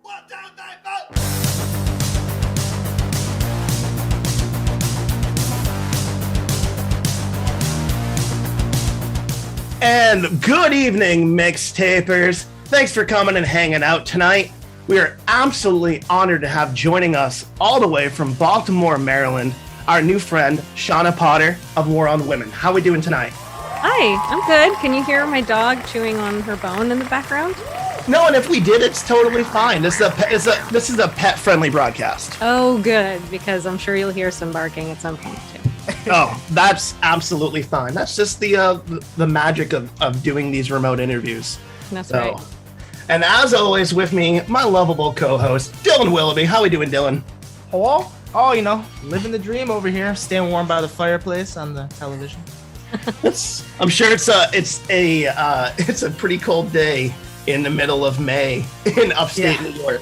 1, 2, 3, 4. And good evening, MixTapers. Thanks for coming and hanging out tonight. We are absolutely honored to have joining us all the way from Baltimore, Maryland, our new friend, Shawna Potter of War on Women. How are we doing tonight? Hi, I'm good. Can you hear my dog chewing on her bone in the background? No, and if we did, it's totally fine. This is a pet-friendly broadcast. Oh, good, because I'm sure you'll hear some barking at some point too. Oh, that's absolutely fine. That's just the magic of doing these remote interviews. That's right. And as always, with me, my lovable co-host, Dylan Willoughby. How we doing, Dylan? Hello? Oh, you know, living the dream over here, staying warm by the fireplace on the television. I'm sure it's a pretty cold day in the middle of May in upstate New York.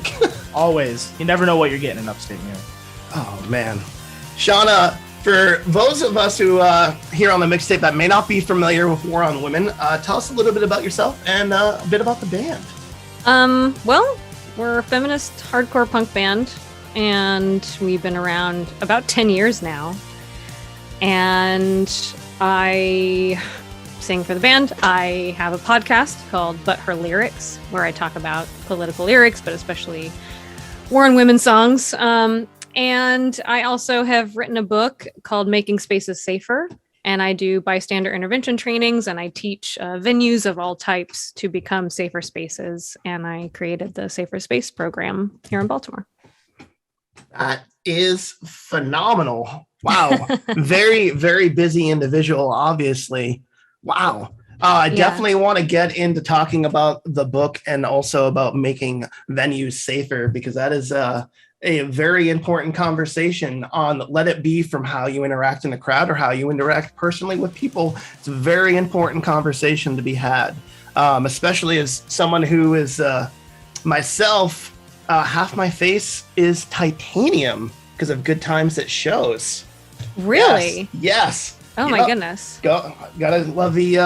Always. You never know what you're getting in upstate New York. Oh, man. Shawna, for those of us who here on the MixTape that may not be familiar with War on Women, tell us a little bit about yourself and a bit about the band. Well, we're a feminist hardcore punk band, and we've been around about 10 years now. And I sing for the band. I have a podcast called But Her Lyrics, where I talk about political lyrics, but especially war on women songs. And I also have written a book called Making Spaces Safer. And I do bystander intervention trainings, and I teach venues of all types to become safer spaces. And I created the Safer Space program here in Baltimore. That is phenomenal. Wow. Very, very busy individual, obviously. Wow. I definitely want to get into talking about the book and also about making venues safer, because that is a very important conversation on let it be from how you interact in the crowd or how you interact personally with people. It's a very important conversation to be had, especially as someone who is myself, half my face is titanium because of good times at shows. Really? Yes. Oh, my goodness. Gotta love the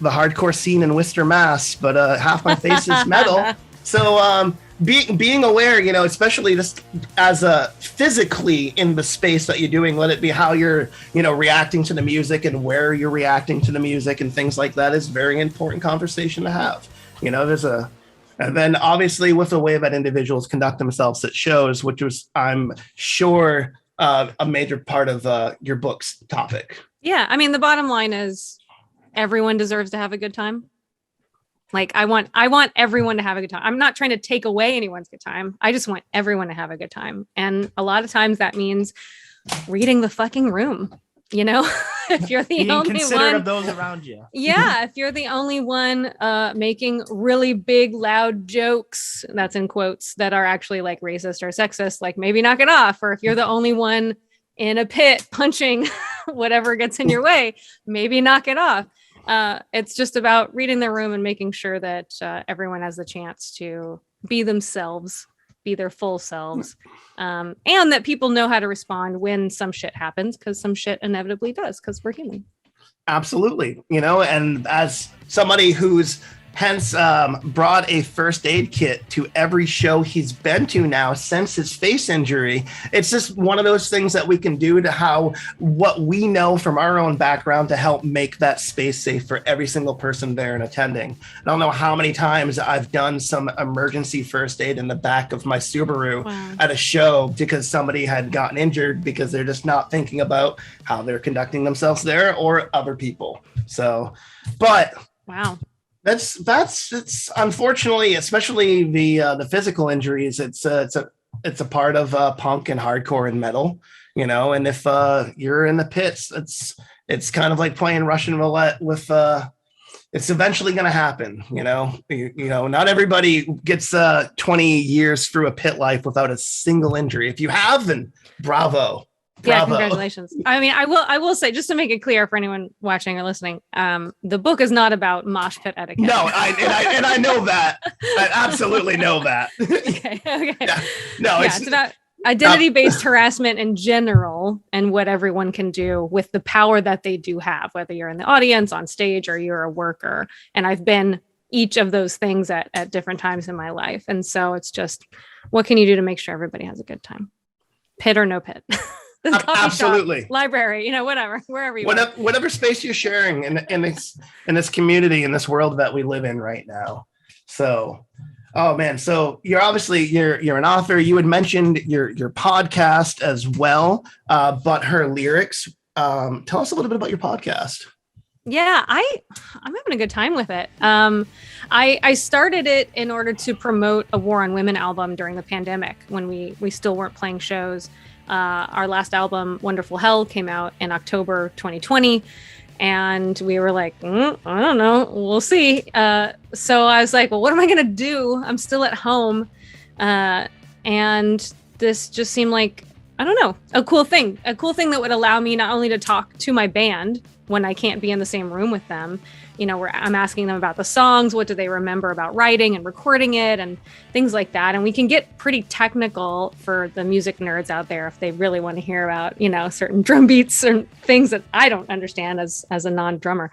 hardcore scene in Worcester, Mass, but half my face is metal. So being aware, you know, especially just as physically in the space that you're doing, let it be how you're, you know, reacting to the music and where you're reacting to the music and things like that is very important conversation to have. You know, and then obviously with the way that individuals conduct themselves at shows, which was, I'm sure, a major part of your book's topic. Yeah, I mean, the bottom line is everyone deserves to have a good time. Like, I want everyone to have a good time. I'm not trying to take away anyone's good time. I just want everyone to have a good time. And a lot of times that means reading the fucking room, you know, if you're the Being only considerate one of those around you. Yeah, if you're the only one making really big, loud jokes, that's in quotes, that are actually like racist or sexist, like maybe knock it off. Or if you're the only one in a pit punching whatever gets in your way, maybe knock it off. It's just about reading the room and making sure that everyone has the chance to be themselves, be their full selves, and that people know how to respond when some shit happens, because some shit inevitably does, because we're human. Absolutely. You know, and as somebody who's hence brought a first aid kit to every show he's been to now since his face injury, it's just one of those things that we can do to how what we know from our own background to help make that space safe for every single person there and attending. I don't know how many times I've done some emergency first aid in the back of my Subaru at a show because somebody had gotten injured because they're just not thinking about how they're conducting themselves there or other people. So, but wow. That's it's unfortunately, especially the physical injuries. It's a part of punk and hardcore and metal, you know. And if you're in the pits, it's kind of like playing Russian roulette with. It's eventually going to happen, you know. You know, not everybody gets 20 years through a pit life without a single injury. If you have, then bravo. Yeah, congratulations. I mean, I will say, just to make it clear for anyone watching or listening, the book is not about mosh pit etiquette. No, I know that. I absolutely know that. Okay. Yeah. No, it's about identity-based harassment in general and what everyone can do with the power that they do have, whether you're in the audience, on stage, or you're a worker. And I've been each of those things at different times in my life. And so it's just, what can you do to make sure everybody has a good time? Pit or no pit? The coffee Absolutely. shop, library, whatever, wherever you are. Whatever space you're sharing in this community, in this world that we live in right now. So, oh man. So you're obviously, you're an author. You had mentioned your podcast as well, but her lyrics. Tell us a little bit about your podcast. Yeah, I'm having a good time with it. I started it in order to promote a War on Women album during the pandemic when we still weren't playing shows. Our last album, Wonderful Hell, came out in October 2020. And we were like, I don't know, we'll see. So I was like, well, what am I going to do? I'm still at home. And this just seemed like, I don't know, a cool thing that would allow me not only to talk to my band when I can't be in the same room with them, where I'm asking them about the songs, what do they remember about writing and recording it and things like that. And we can get pretty technical for the music nerds out there if they really want to hear about, certain drum beats and things that I don't understand as a non-drummer.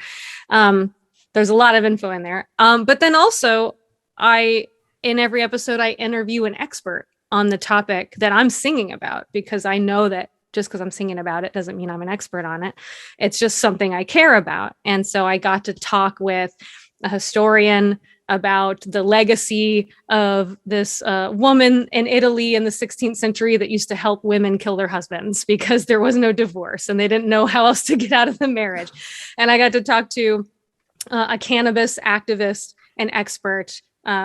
There's a lot of info in there. But then also in every episode, I interview an expert on the topic that I'm singing about, because I know that just because I'm singing about it doesn't mean I'm an expert on it. It's just something I care about. And so I got to talk with a historian about the legacy of this woman in Italy in the 16th century that used to help women kill their husbands because there was no divorce and they didn't know how else to get out of the marriage. And I got to talk to a cannabis activist and expert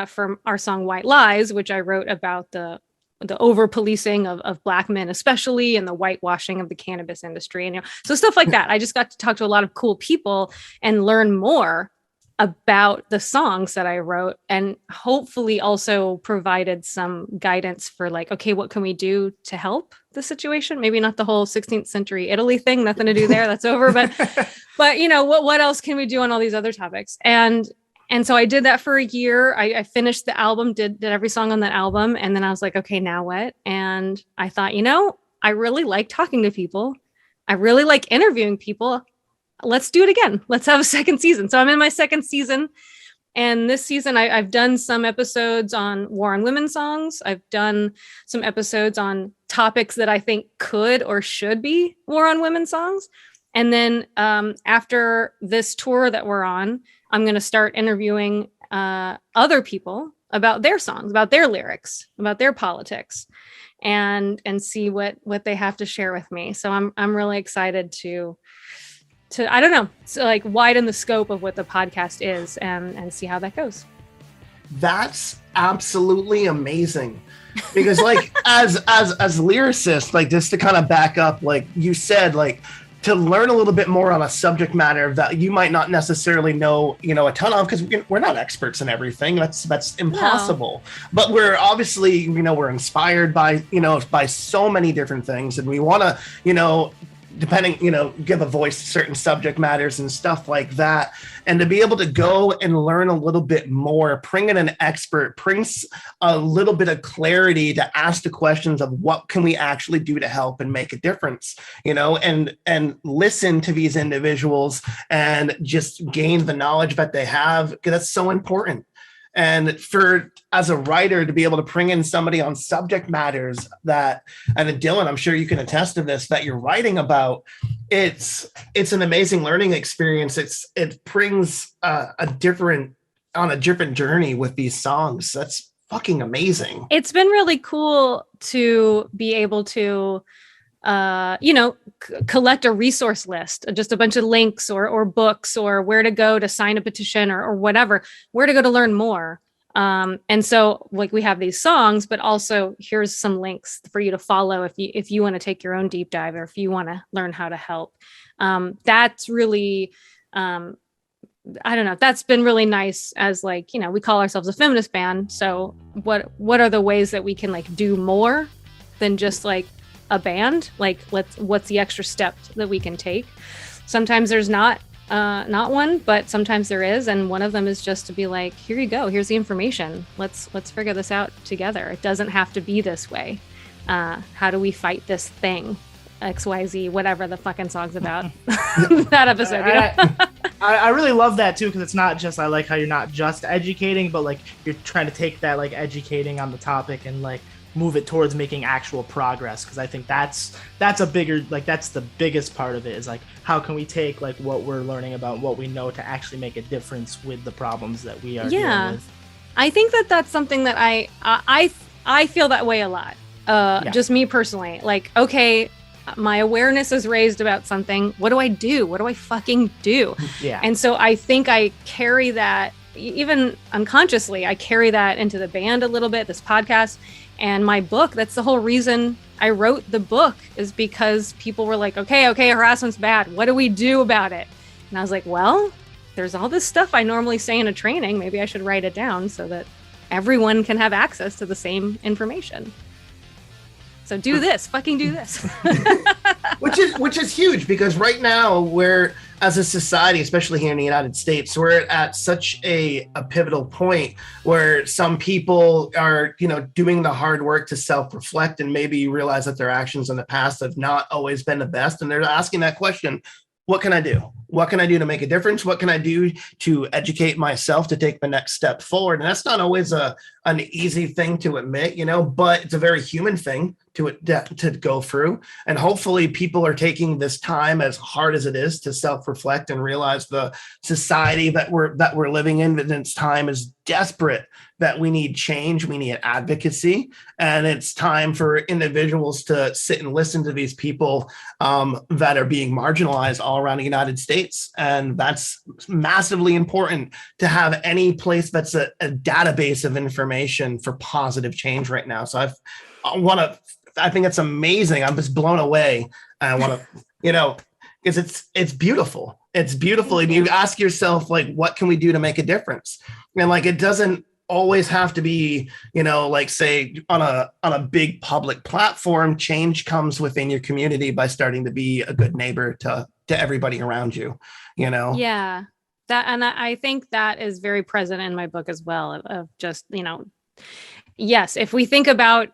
from our song White Lies, which I wrote about the over-policing of Black men, especially, and the whitewashing of the cannabis industry. And so stuff like that. I just got to talk to a lot of cool people and learn more about the songs that I wrote, and hopefully also provided some guidance for like, okay, what can we do to help the situation? Maybe not the whole 16th century Italy thing, nothing to do there, that's over. But what else can we do on all these other topics? And so I did that for a year. I finished the album, did every song on that album. And then I was like, okay, now what? And I thought, I really like talking to people. I really like interviewing people. Let's do it again. Let's have a second season. So I'm in my second season. And this season, I've done some episodes on War on Women songs. I've done some episodes on topics that I think could or should be War on Women songs. And then after this tour that we're on, I'm going to start interviewing other people about their songs, about their lyrics, about their politics, and see what they have to share with me. So I'm really excited to I don't know, so like widen the scope of what the podcast is and see how that goes. That's absolutely amazing. Because like as lyricists, like just to kind of back up, like you said, like to learn a little bit more on a subject matter that you might not necessarily know, a ton of, because we're not experts in everything. That's impossible. No. But we're obviously, we're inspired by, by so many different things, and we want to, depending, give a voice to certain subject matters and stuff like that. And to be able to go and learn a little bit more, bring in an expert, brings a little bit of clarity to ask the questions of what can we actually do to help and make a difference, and listen to these individuals and just gain the knowledge that they have, because that's so important. And as a writer, to be able to bring in somebody on subject matters and Dylan, I'm sure you can attest to this, that you're writing about, it's an amazing learning experience. It brings a different journey with these songs. That's fucking amazing. It's been really cool to be able to collect a resource list, just a bunch of links or books or where to go to sign a petition or whatever, where to go to learn more. And so like we have these songs, but also here's some links for you to follow if you want to take your own deep dive or if you want to learn how to help. That's really, I don't know, that's been really nice as like, we call ourselves a feminist band. So what are the ways that we can like do more than just like a band? Like what's the extra step that we can take? Sometimes there's not one, but sometimes there is, and one of them is just to be like, here you go, here's the information, let's figure this out together. It doesn't have to be this way. How do we fight this thing, XYZ, whatever the fucking song's about? That episode, I really love that too, because it's not just, I like how you're not just educating, but like you're trying to take that like educating on the topic and like move it towards making actual progress. Because I think that's a bigger, like that's the biggest part of it, is like how can we take like what we're learning about what we know to actually make a difference with the problems that we are dealing with. I think that's something that I feel that way a lot. Just me personally, like, okay, my awareness is raised about something. What do I do? What do I fucking do? Yeah. And so I think I carry that, even unconsciously, I carry that into the band a little bit, this podcast and my book. That's the whole reason I wrote the book, is because people were like, okay, harassment's bad. What do we do about it? And I was like, well, there's all this stuff I normally say in a training. Maybe I should write it down so that everyone can have access to the same information. So do this, fucking do this. which is huge, because right now we're, as a society, especially here in the United States, we're at such a pivotal point where some people are, doing the hard work to self-reflect and maybe realize that their actions in the past have not always been the best. And they're asking that question, what can I do? What can I do to make a difference? What can I do to educate myself to take the next step forward? And that's not always an easy thing to admit, but it's a very human thing to go through. And hopefully people are taking this time, as hard as it is, to self-reflect and realize the society that we're living in this time is desperate, that we need change, we need advocacy, and it's time for individuals to sit and listen to these people that are being marginalized all around the United States. And that's massively important, to have any place that's a database of information for positive change right now. So I think it's amazing. I'm just blown away. I want to, because it's beautiful. It's beautiful. And you ask yourself, like, what can we do to make a difference? And like, it doesn't always have to be, like, say, on a big public platform. Change comes within your community by starting to be a good neighbor to everybody around you, Yeah. And I think that is very present in my book as well, of just, yes, if we think about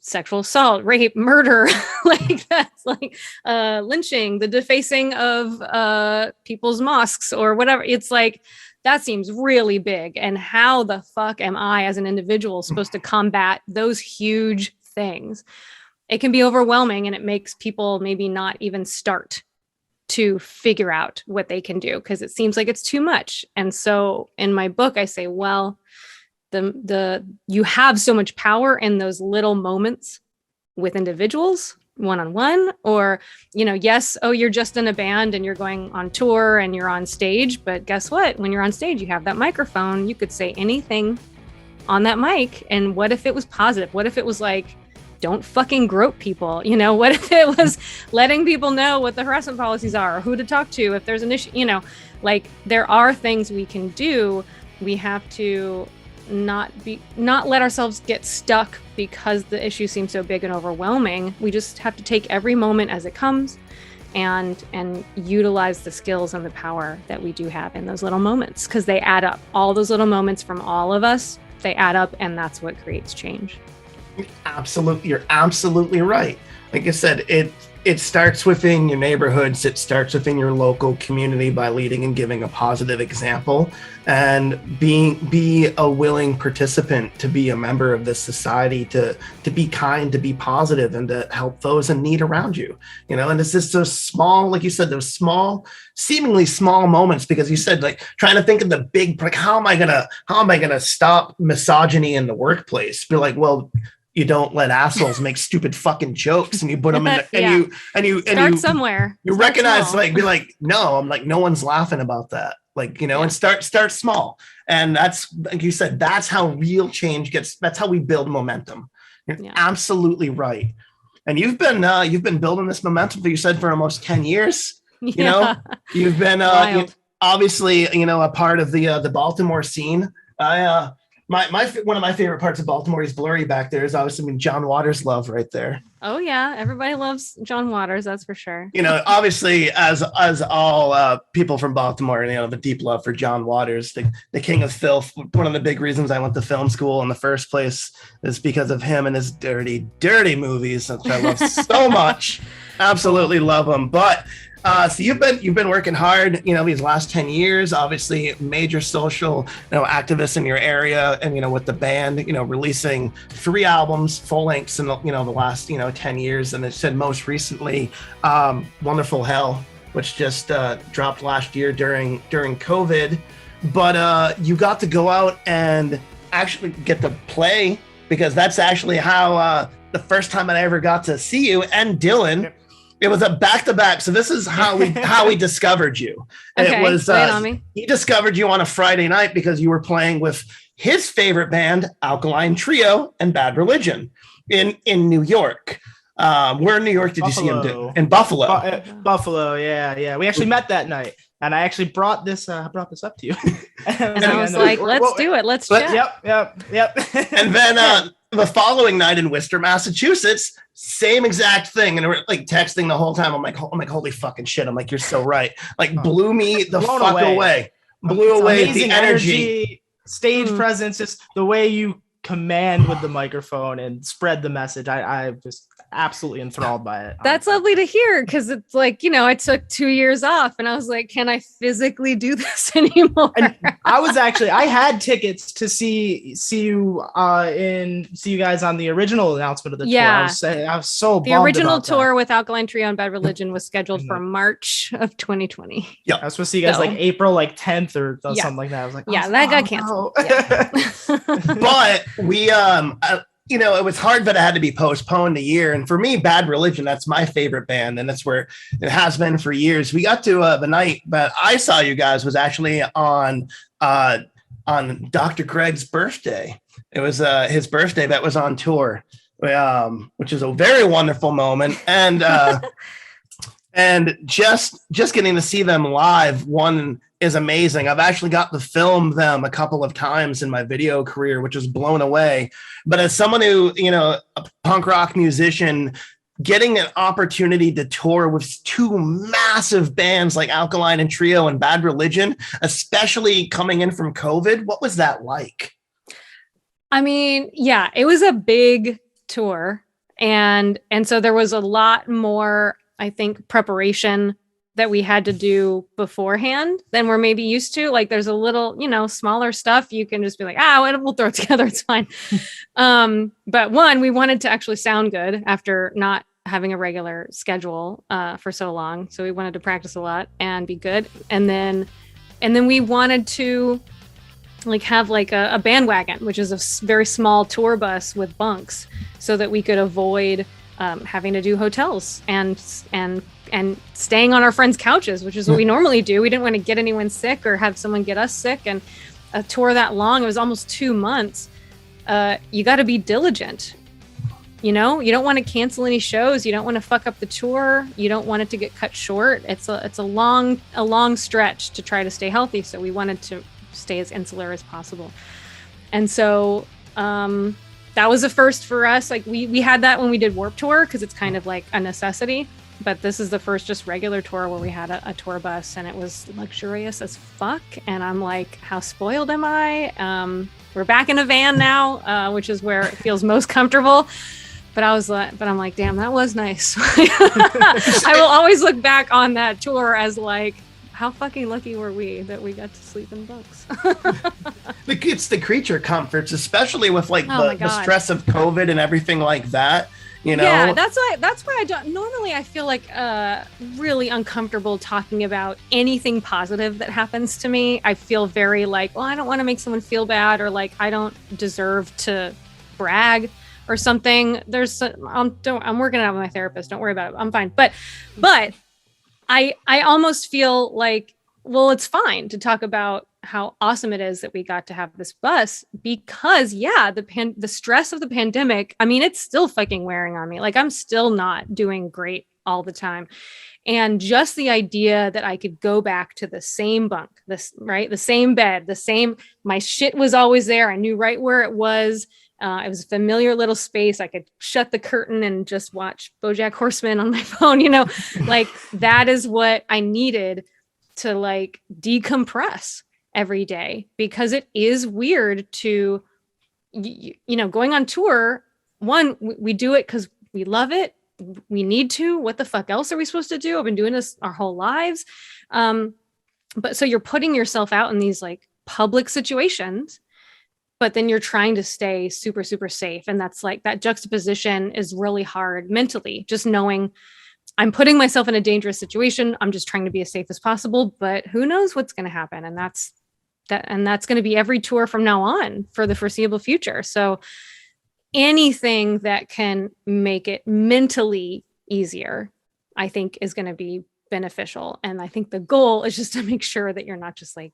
sexual assault, rape, murder, like that's like lynching, the defacing of people's mosques or whatever, it's like, that seems really big. And how the fuck am I as an individual supposed to combat those huge things? It can be overwhelming, and it makes people maybe not even start to figure out what they can do, because it seems like it's too much. And so in my book, I say, well, you have so much power in those little moments with individuals, one-on-one, or, yes, you're just in a band and you're going on tour and you're on stage, but guess what? When you're on stage, you have that microphone, you could say anything on that mic. And what if it was positive? What if it was like, don't fucking grope people? What if it was letting people know what the harassment policies are, or who to talk to if there's an issue? Like, there are things we can do. We have to not let ourselves get stuck because the issue seems so big and overwhelming. We just have to take every moment as it comes and utilize the skills and the power that we do have in those little moments, because they add up. All those little moments from all of us, they add up, and that's what creates change. Absolutely. You're absolutely right. Like I said, it starts within your neighborhoods. It starts within your local community by leading and giving a positive example, and be a willing participant, to be a member of this society, to be kind, to be positive, and to help those in need around you. And it's just those small, like you said, those small, seemingly small moments, because you said, like, trying to think of the big, like, how am I gonna stop misogyny in the workplace? Be like, well, you don't let assholes make stupid fucking jokes, and you put them in the, and you start somewhere. You recognize, like, be like, no, I'm like, no one's laughing about that. Like, and start small. And that's, like you said, that's how real change that's how we build momentum. You're absolutely right. And you've been building this momentum, you said, for almost 10 years. You've been obviously, a part of the Baltimore scene. One of my favorite parts of Baltimore is blurry back there is obviously John Waters' love right there. Oh yeah, everybody loves John Waters, that's for sure. Obviously, as all people from Baltimore, the deep love for John Waters, the king of filth. One of the big reasons I went to film school in the first place is because of him and his dirty, dirty movies, which I love so much. Absolutely love them. But so you've been working hard, these last 10 years, obviously major social, activists in your area, and with the band, releasing 3 albums, full lengths in the last 10 years, and it said most recently, Wonderful Hell, which just dropped last year during COVID. But you got to go out and actually get to play, because that's actually how the first time I ever got to see you and Dylan. It was a back-to-back. So this is how we discovered you. Okay, it was lay it on me. He discovered you on a Friday night because you were playing with his favorite band, Alkaline Trio and Bad Religion, in New York. Where in New York did you see him do? In Buffalo. Buffalo, yeah. We actually met that night, and I actually brought this up to you. And I was like, let's do it. Let's chat. Yep. And then the following night in Worcester, Massachusetts, same exact thing. And we're like texting the whole time. I'm like, holy fucking shit. I'm like, you're so right. Like, blew me the fuck away. Blew away the energy. Stage presence, just the way you command with the microphone and spread the message. I just absolutely enthralled by it. That's lovely to hear, because it's like, I took 2 years off and I was like, can I physically do this anymore? And I had tickets to see you guys on the original announcement of the tour. I was so the original tour with Alkaline Trio and Bad Religion was scheduled for March of 2020. Yeah, I was supposed to see you guys like April 10th or something like that. I was like, that got canceled. No. Yeah. But we it was hard, but it had to be postponed a year. And for me, Bad Religion, that's my favorite band, and that's where it has been for years. We got to the night that I saw you guys was actually on Dr. Greg's birthday. It was his birthday that was on tour, which is a very wonderful moment. And and just getting to see them live, one is amazing. I've actually got to film them a couple of times in my video career, which was blown away. But as someone who, a punk rock musician, getting an opportunity to tour with 2 massive bands like Alkaline and Trio and Bad Religion, especially coming in from COVID, what was that like? I mean, yeah, it was a big tour. And so there was a lot more, I think, preparation that we had to do beforehand than we're maybe used to. Like, there's a little, smaller stuff you can just be like, we'll throw it together. It's fine. But one, we wanted to actually sound good after not having a regular schedule for so long. So we wanted to practice a lot and be good. And then we wanted to have a bandwagon, which is a very small tour bus with bunks, so that we could avoid having to do hotels and staying on our friends' couches, which is what we normally do. We didn't want to get anyone sick or have someone get us sick. And a tour that long, it was almost 2 months. You got to be diligent. You don't want to cancel any shows. You don't want to fuck up the tour. You don't want it to get cut short. It's a long stretch to try to stay healthy. So we wanted to stay as insular as possible. And so that was a first for us. Like, we had that when we did Warped Tour, because it's kind of like a necessity. But this is the first just regular tour where we had a tour bus, and it was luxurious as fuck. And I'm like, how spoiled am I? We're back in a van now, which is where it feels most comfortable. But I'm like, damn, that was nice. I will always look back on that tour as like, how fucking lucky were we that we got to sleep in bunks? It's the creature comforts, especially with the stress of COVID and everything like that. Yeah, that's why I don't normally. I feel like really uncomfortable talking about anything positive that happens to me. I feel very like, well, I don't want to make someone feel bad, or like I don't deserve to brag or something. I'm working it out with my therapist. Don't worry about it. I'm fine. But I almost feel like, well, it's fine to talk about how awesome it is that we got to have this bus, because the stress of the pandemic, I mean, it's still fucking wearing on me. Like, I'm still not doing great all the time. And just the idea that I could go back to the same bunk, the same bed, my shit was always there. I knew right where it was. It was a familiar little space. I could shut the curtain and just watch BoJack Horseman on my phone, like that is what I needed to like decompress every day, because it is weird to, going on tour. One, we do it because we love it we need to. What the fuck else are we supposed to do? I've been doing this our whole lives. But so you're putting yourself out in these like public situations, but then you're trying to stay super, super safe. And that's like, that juxtaposition is really hard mentally, just knowing I'm putting myself in a dangerous situation. I'm just trying to be as safe as possible, but who knows what's going to happen. And that's going to be every tour from now on for the foreseeable future. So anything that can make it mentally easier, I think is going to be beneficial. And I think the goal is just to make sure that you're not just like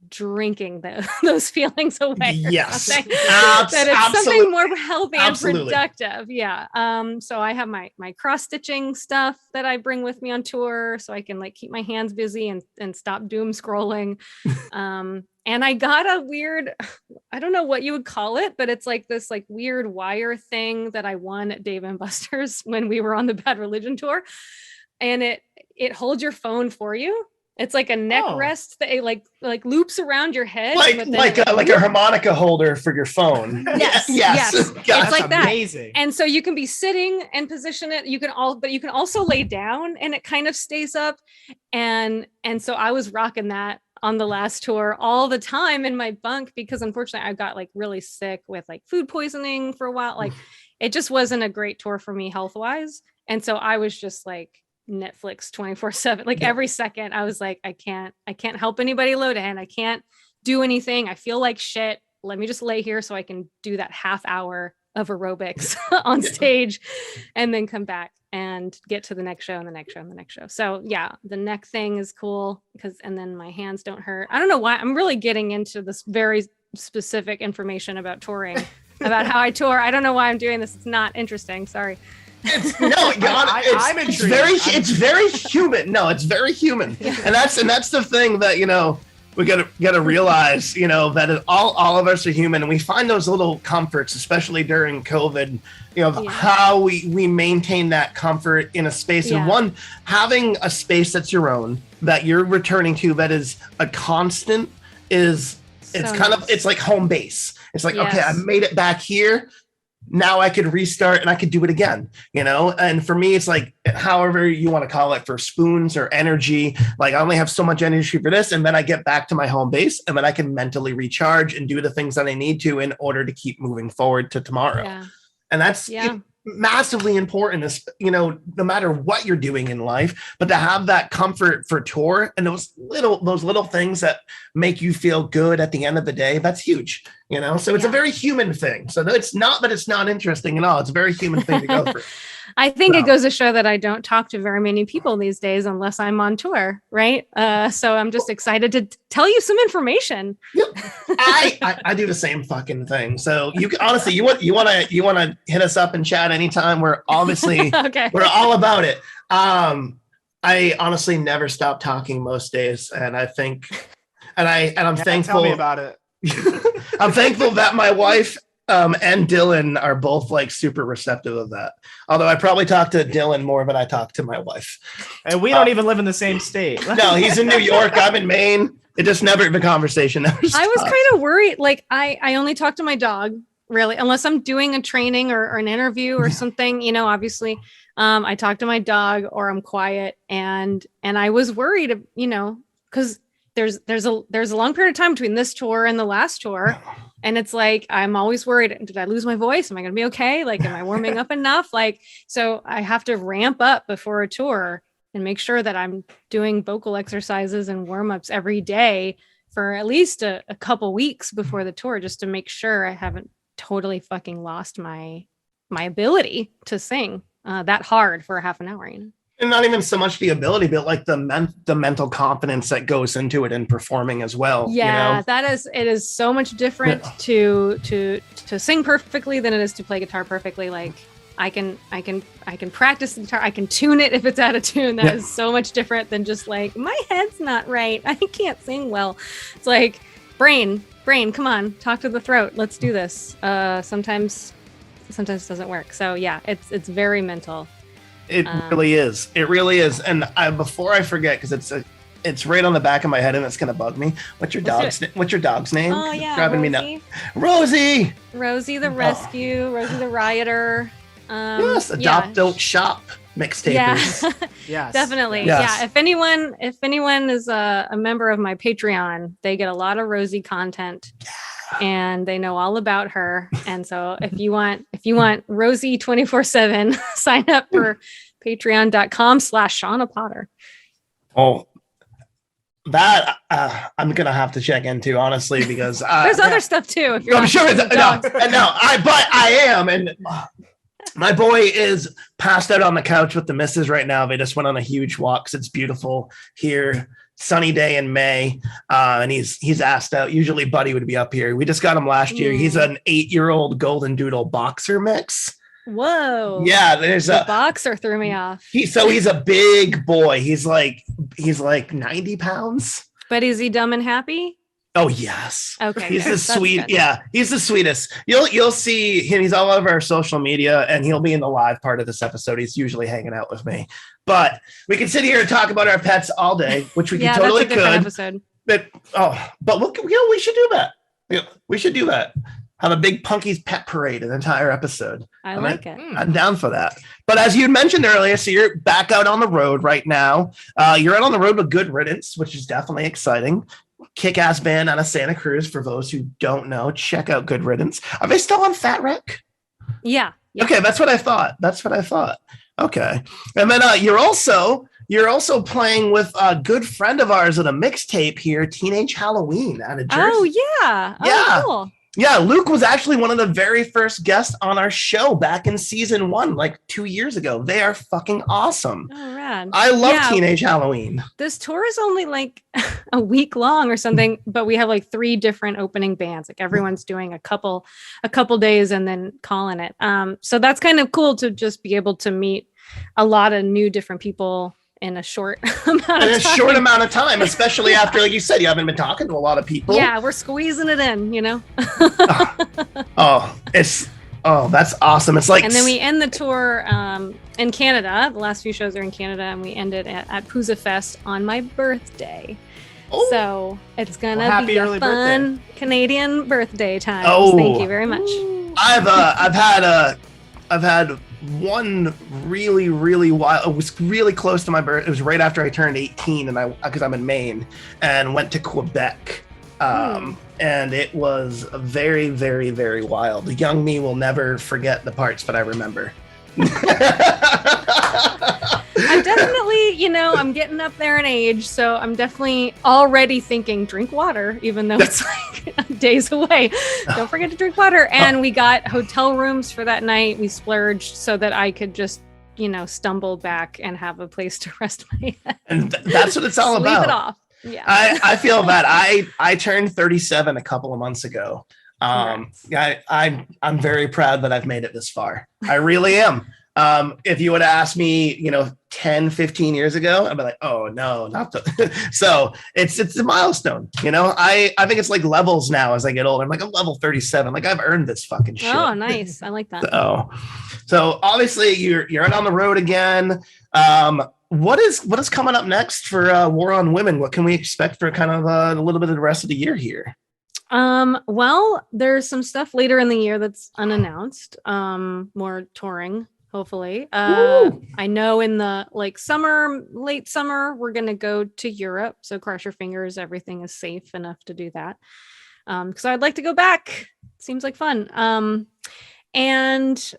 drinking those feelings away. Yes. That it's something more healthy Absolutely. and productive. Yeah. So I have my cross stitching stuff that I bring with me on tour so I can like keep my hands busy and stop doom scrolling. And I got a weird, I don't know what you would call it, but it's like this like weird wire thing that I won at Dave & Buster's when we were on the Bad Religion tour. And it holds your phone for you. It's like a neck rest that it like loops around your head. Like a harmonica holder for your phone. Yes. It's like that. Amazing. And so you can be sitting and position it. But you can also lay down and it kind of stays up. And so I was rocking that on the last tour all the time in my bunk because unfortunately I got like really sick with like food poisoning for a while. Like it just wasn't a great tour for me health wise. And so I was just like Netflix 24/7. Like every second I was like, I can't help anybody load in. I can't do anything. I feel like shit. Let me just lay here so I can do that half hour of aerobics on stage and then come back and get to the next show and the next show and the next show. So yeah, the neck thing is cool and then my hands don't hurt. I don't know why I'm really getting into this very specific information about touring, about how I tour. I don't know why I'm doing this. It's not interesting. Sorry. It's very human. No, it's very human. And that's the thing that, we gotta realize, that all of us are human and we find those little comforts, especially during COVID, how we maintain that comfort in a space and one, having a space that's your own, that you're returning to, that is a constant it's like home base. It's like, okay, I made it back here. Now I could restart and I could do it again, and for me, it's like, however you want to call it, for spoons or energy, like I only have so much energy for this. And then I get back to my home base and then I can mentally recharge and do the things that I need to in order to keep moving forward to tomorrow. Yeah. And that's massively important, no matter what you're doing in life, but to have that comfort for tour and those little things that make you feel good at the end of the day, that's huge, so it's a very human thing. So it's not that it's not interesting at all. It's a very human thing to go through. I think it goes to show that I don't talk to very many people these days unless I'm on tour, right? So I'm just excited to tell you some information. Yep. I do the same fucking thing. So you can, honestly, you want to hit us up and chat anytime. We're obviously we're all about it. I honestly never stop talking most days, and I think, I'm thankful. Tell me about it. I'm thankful that my wife and Dylan are both like super receptive of that. Although I probably talk to Dylan more than I talk to my wife. And we don't even live in the same state. No, he's in New York. I'm in Maine. It just the conversation never stops. I was kind of worried. Like I only talk to my dog really, unless I'm doing a training or an interview or something, obviously I talk to my dog or I'm quiet and I was worried, cause there's a long period of time between this tour and the last tour. And it's like, I'm always worried. Did I lose my voice? Am I going to be okay? Like, am I warming up enough? Like, so I have to ramp up before a tour and make sure that I'm doing vocal exercises and warm-ups every day for at least a couple weeks before the tour, just to make sure I haven't totally fucking lost my ability to sing that hard for a half an hour, And not even so much the ability, but like the mental confidence that goes into it in performing as well. Yeah, it is so much different to sing perfectly than it is to play guitar perfectly. Like I can practice the guitar. I can tune it if it's out of tune. That is so much different than just like, my head's not right. I can't sing well. It's like brain, come on, talk to the throat. Let's do this. Sometimes it doesn't work. So yeah, it's very mental. It really is. It really is. And before I forget, because it's right on the back of my head and it's gonna bug me. What's your dog's name? Oh yeah, grabbing Rosie. me now. Rosie. Rosie the rescue. Rosie the rioter. Yes, adopt, don't shop. MixTapers. Yeah. Yes. Definitely. Yes. Yeah. If anyone is a member of my Patreon, they get a lot of Rosie content and they know all about her. And so if you want Rosie 24/7, sign up for patreon.com/Shawna Potter. Oh, that I'm gonna have to check into, honestly, because there's other stuff too. If you're I'm sure but I am, and my boy is passed out on the couch with the missus right now. They just went on a huge walk because it's beautiful here, sunny day in May, and he's asked out. Usually Buddy would be up here. We just got him last year. He's an 8-year-old golden doodle boxer mix. Whoa. Yeah, there's the boxer threw me off. He's a big boy. He's like 90 pounds. But is he dumb and happy? Oh yes. Okay. He's the sweet. Yeah, he's the sweetest. You'll see him. He's all over our social media, and he'll be in the live part of this episode. He's usually hanging out with me. But we can sit here and talk about our pets all day, which we can totally that's a different episode. But we should do that. We should do that. Have a big Punky's pet parade, an entire episode. I like it. I'm down for that. But as you mentioned earlier, so you're back out on the road right now. You're out on the road with Good Riddance, which is definitely exciting. Kick-ass band out of Santa Cruz. For those who don't know, check out Good Riddance. Are they still on Fat Wreck? Yeah. Okay, that's what I thought. Okay, and then you're also playing with a good friend of ours at a mixtape here, Teenage Halloween out of Jersey. Oh yeah. Yeah. Cool. Yeah, Luke was actually one of the very first guests on our show back in season 1, like 2 years ago. They are fucking awesome. Oh, rad. I love Teenage Halloween. This tour is only like a week long or something, but we have like 3 different opening bands. Like everyone's doing a couple days and then calling it. So that's kind of cool to just be able to meet a lot of new different people in a short amount of time, especially after, like you said, you haven't been talking to a lot of people. Yeah, we're squeezing it in, you know. That's awesome. It's like, and then we end the tour in Canada. The last few shows are in Canada, and we end it at Pooza Fest on my birthday. Oh. So it's gonna be a fun Canadian birthday time. Oh, thank you very much. I've had one really, really wild. It was really close to my birth. It was right after I turned 18, and because I'm in Maine, and went to Quebec. And it was very, very, very wild. The young me will never forget the parts that I remember. I'm definitely, I'm getting up there in age, so I'm definitely already thinking drink water, even though it's like days away. Don't forget to drink water. And we got hotel rooms for that night. We splurged so that I could just, stumble back and have a place to rest my head. And that's what it's all about. Leave it off. Yeah. I feel that I turned 37 a couple of months ago. I'm very proud that I've made it this far. I really am. If you would have asked me, 10, 15 years ago, I'd be like, oh no, not the. So it's a milestone. I think it's like levels now as I get older. I'm like, I'm level 37. Like I've earned this fucking shit. Oh, nice. I like that. So obviously you're out on the road again. What is coming up next for War on Women? What can we expect for kind of a little bit of the rest of the year here? Well, there's some stuff later in the year that's unannounced. More touring, hopefully. I know in the late summer, we're gonna go to Europe. So cross your fingers, everything is safe enough to do that. Because I'd like to go back. Seems like fun. And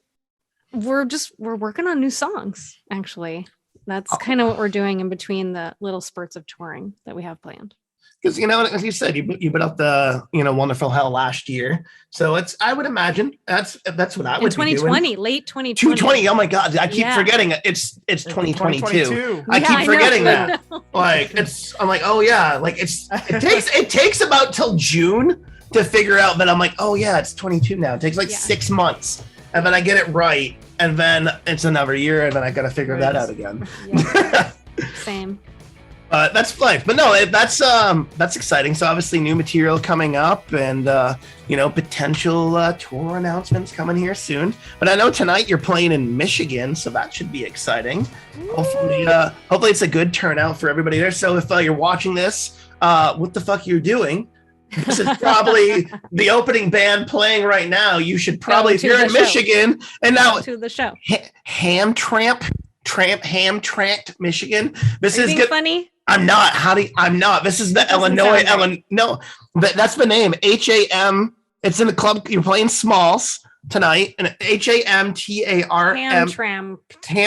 we're working on new songs, actually. That's kind of what we're doing in between the little spurts of touring that we have planned. Because, as you said, you put up the, Wonderful Hell last year. So I would imagine that's what I would be doing. Late 2020. 2020. Oh my God. I keep forgetting it. It's 2022. I keep forgetting that. Like I'm like, oh yeah. Like it takes about till June to figure out that I'm like, oh yeah, it's 22 now. It takes like 6 months. And then I get it right. And then it's another year. And then I got to figure that out again. Yeah. Same. That's life, but no, that's exciting. So obviously new material coming up, and potential tour announcements coming here soon. But I know tonight you're playing in Michigan, so that should be exciting. Hopefully it's a good turnout for everybody there. So if you're watching this, what the fuck you're doing? This is probably the opening band playing right now. You should probably, if you're in Michigan, and now to the show. Hamtramck, Michigan. This is good. Funny. I'm not. I'm not. This is the Illinois. No, that's the name. HAM. It's in the club. You're playing Smalls tonight, and HAMTARM.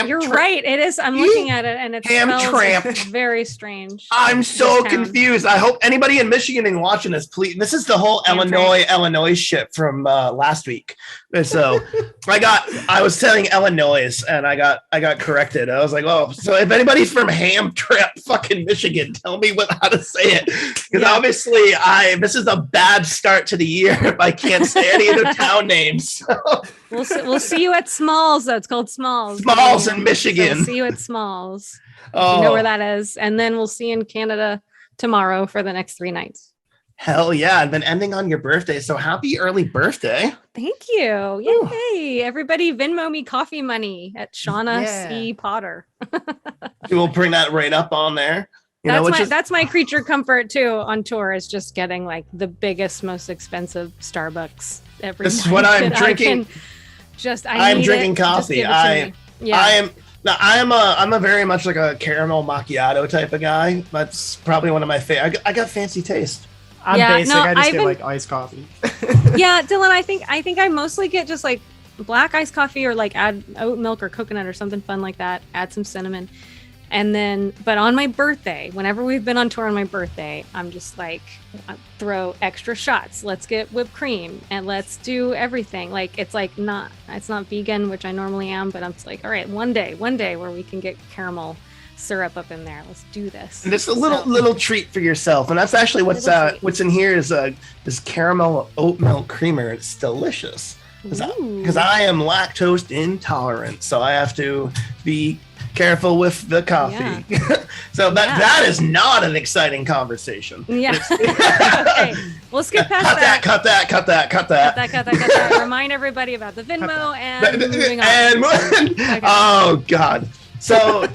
You're right. It is. I'm looking at it, and it's very strange. I'm so confused. I hope anybody in Michigan is watching this. Please, this is the whole Illinois shit from last week. So I was saying Illinois, and I got corrected. I was like, oh, so if anybody's from Hamtramck, fucking Michigan, tell me how to say it, because obviously this is a bad start to the year if I can't say any of the town names. We'll see you at Smalls, though. It's called Smalls. Smalls in Michigan. So we'll see you at Smalls. You know where that is. And then we'll see you in Canada tomorrow for the next 3 nights. Hell yeah. And then ending on your birthday. So happy early birthday. Thank you. Yay. Everybody Venmo me coffee money at Shawna C. Potter. We'll bring that right up on there. That's my creature comfort too on tour, is just getting like the biggest, most expensive Starbucks every This is what I'm drinking. I'm drinking coffee. I'm a very much like a caramel macchiato type of guy. That's probably one of my favorite. I got fancy taste. I'm basic. I just get like iced coffee. Yeah, Dylan, I think I mostly get just like black iced coffee, or like add oat milk or coconut or something fun like that. Add some cinnamon. And then, but on my birthday, whenever we've been on tour on my birthday, I'm just like, throw extra shots. Let's get whipped cream and let's do everything. Like, it's not vegan, which I normally am, but I'm just like, all right, one day where we can get caramel syrup up in there. Let's do this. And it's a little treat for yourself. And that's actually what's in here is this caramel oat milk creamer. It's delicious. Because I am lactose intolerant, so I have to be careful with the coffee. Yeah. So that is not an exciting conversation. Yeah. Okay. We'll skip past that. Cut that. Remind everybody about the Venmo and moving on. Okay. Oh God. So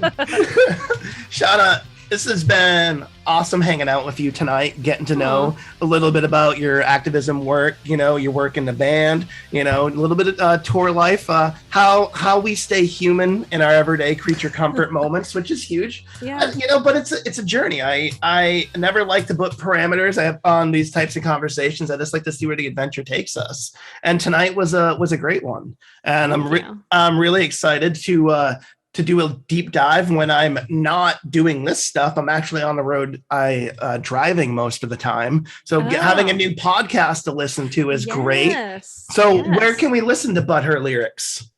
Shawna, this has been awesome hanging out with you tonight, getting to know a little bit about your activism work, your work in the band, a little bit of tour life, how we stay human in our everyday creature comfort moments, which is huge. Yeah. But it's a journey. I never like to put parameters on these types of conversations. I just like to see where the adventure takes us. And tonight was a great one. And I'm really excited to do a deep dive when I'm not doing this stuff. I'm actually on the road, driving most of the time. So having a new podcast to listen to is great. So where can we listen to But Her Lyrics?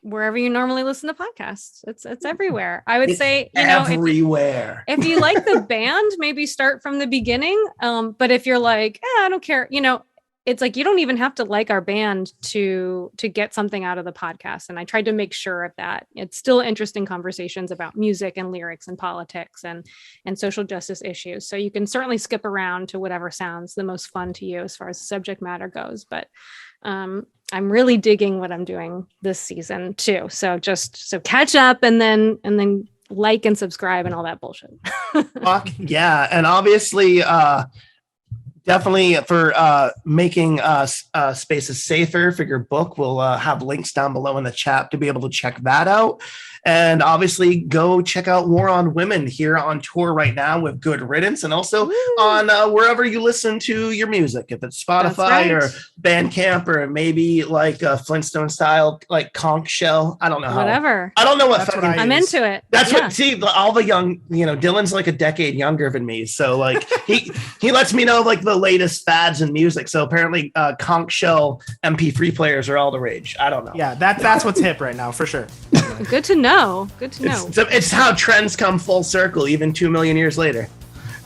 Wherever you normally listen to podcasts. It's everywhere. I would say, everywhere. If you like the band, maybe start from the beginning. But if you're like, I don't care, it's like, you don't even have to like our band to get something out of the podcast. And I tried to make sure of that. It's still interesting conversations about music and lyrics and politics and social justice issues. So you can certainly skip around to whatever sounds the most fun to you as far as subject matter goes. But I'm really digging what I'm doing this season too. So catch up and then like and subscribe and all that bullshit. Fuck yeah. And obviously, definitely for making spaces safer for your book. We'll have links down below in the chat to be able to check that out. And obviously go check out War on Women here on tour right now with Good Riddance, and also on wherever you listen to your music, if it's Spotify or Bandcamp or maybe like Flintstone style, like conch shell. I don't know whatever. I don't know what I'm into it. That's what, see, all the young, Dylan's like a decade younger than me. So like he lets me know like the latest fads in music. So apparently conch shell MP3 players are all the rage. I don't know. Yeah, that's what's hip right now for sure. Good to know. It's how trends come full circle, even 2 million years later.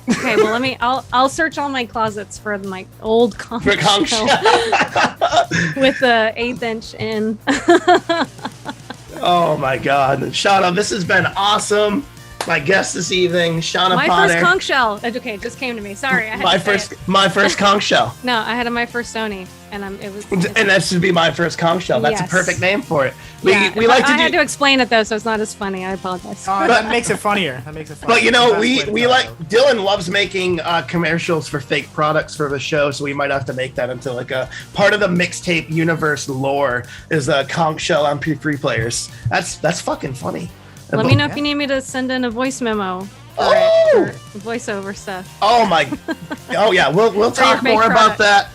Okay, well I'll search all my closets for my old conch shell with the 1/8 inch in. Oh my God, Shawna, this has been awesome. My guest this evening, Shawna My Potter. first conch shell. Okay, it just came to me. Sorry, I had my to say first, it. my first conch shell. No, I had my first Sony, and it was. And that should be my first conch shell. That's Yes. a perfect name for it. Yeah, We like to I do. had to explain it though, so it's not as funny. I apologize. That makes it funnier. That makes it funnier. But you know, That's the best way we to like tell it. Dylan loves making commercials for fake products for the show, so we might have to make that into like a part of the mixtape universe lore is conch shell MP3 players. That's fucking funny. Let me know if you need me to send in a voice memo Oh! for voiceover stuff. Oh my! Oh yeah, we'll talk fake more about product. that.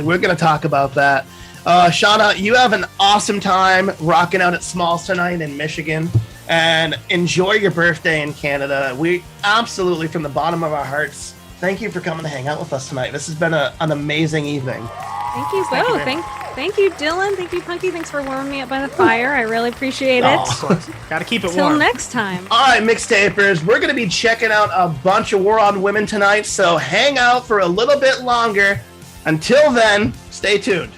We're gonna talk about that. Shawna, you have an awesome time rocking out at Smalls tonight in Michigan, and enjoy your birthday in Canada. We absolutely, from the bottom of our hearts, thank you for coming to hang out with us tonight. This has been an amazing evening. Thank you both. Thank you, Dylan. Thank you, Punky. Thanks for warming me up by the fire. I really appreciate it. Aw. Of course. Gotta keep it Till warm. next time. All right, mixtapers, we're going to be checking out a bunch of War on Women tonight, so hang out for a little bit longer. Until then, stay tuned.